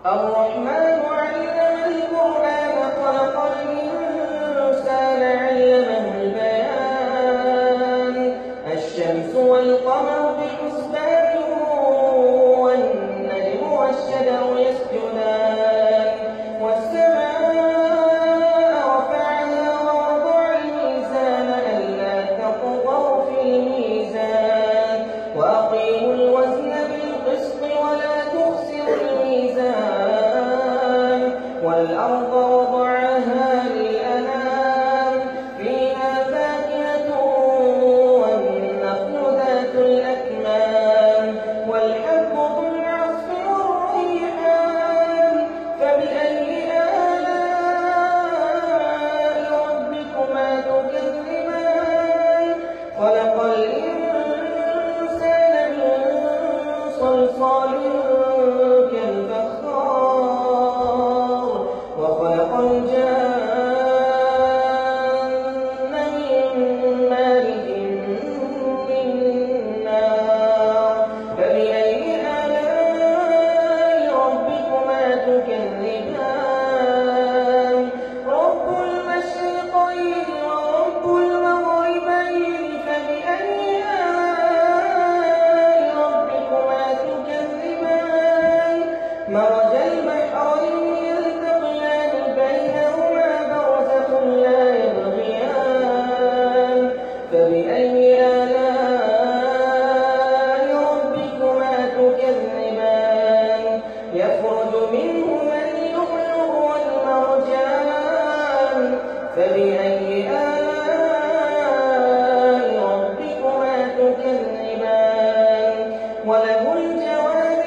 الرحمن علم القرآن خلق الإنسان علمه البيان الشمس والقمر بحسبان والنجم والشجر يسجدان والسماء رفعها ووضع الميزان ألا تطغوا في الميزان وأقيموا الوزن بالقسط ولا تخسروا الميزان والأرض وضعها للأنام فيها فاكهة والنخل ذات الأكمام والحب ذو العصف والريحان فبأي آلاء ربكما تكذبان خلق الإنسان من صلصال كالفخار وخلق الجان من مارج من نار فبأي آلاء ربكما تكذبان رب المشرقين ورب المغربين فبأي آلاء ربكما تكذبان مرج البحرين يلتقيان بينهما برزخ لا يبغيان فبأي آلاء ربكما تكذبان يخرج منهما اللؤلؤ والمرجان فبأي آلاء ربكما تكذبان وله الجوار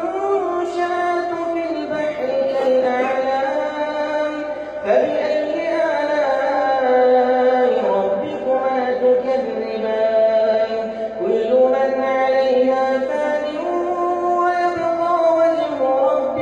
المنشآت في البحر كالأعلام فبأي آلاء ربكما تكذبان كل من عليها فان ويبقى وجه ربك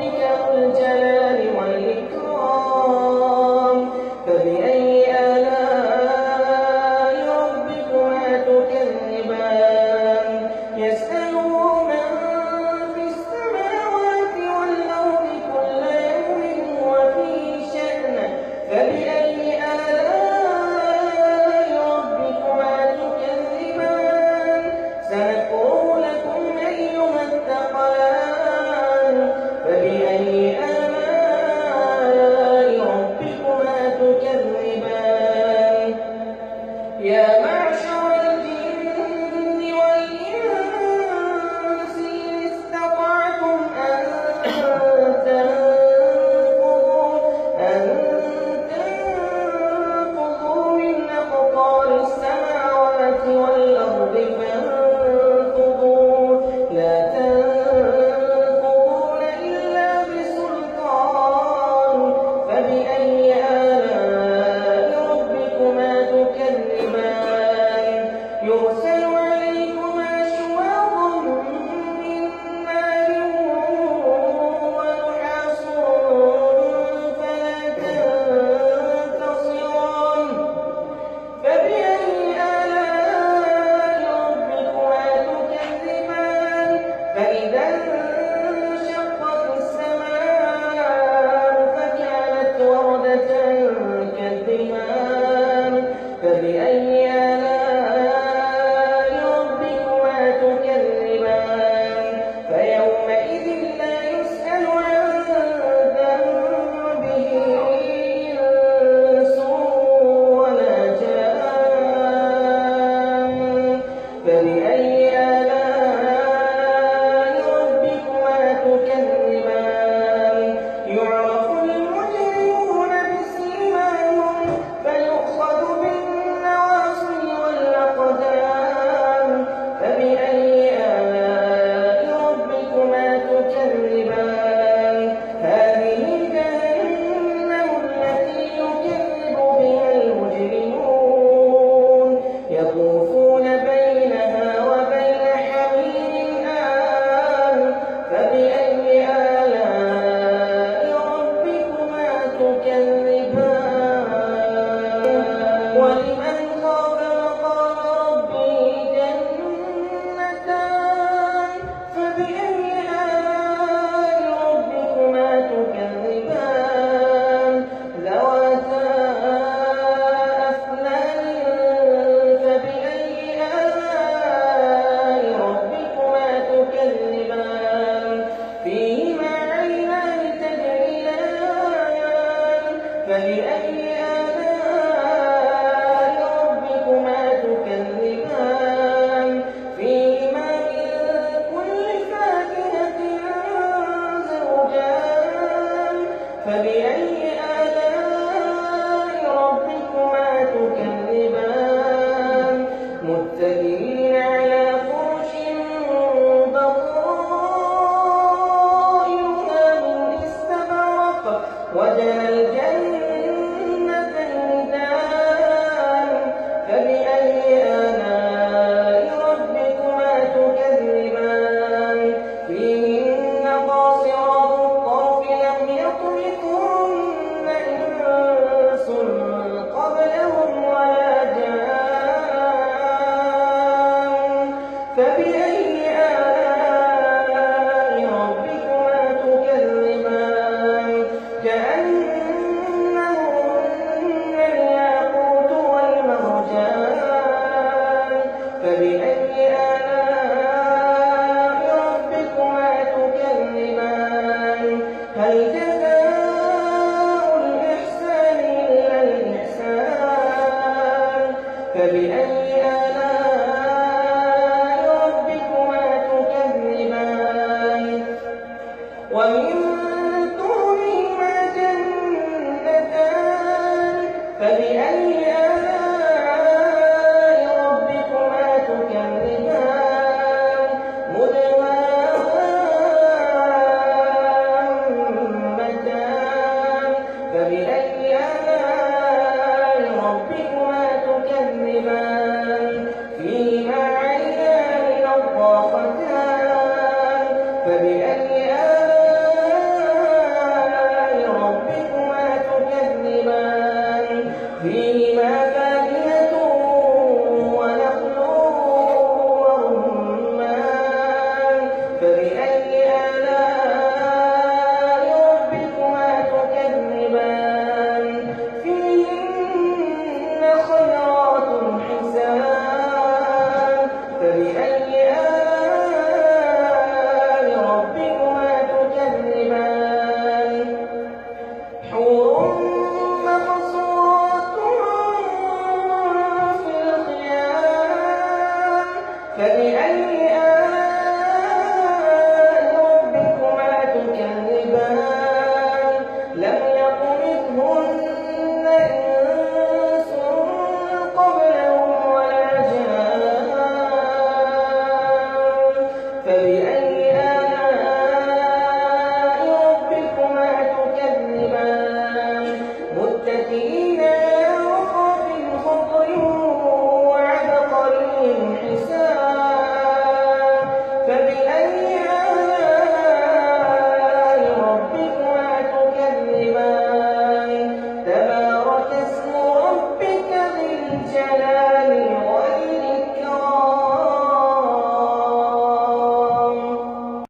ومن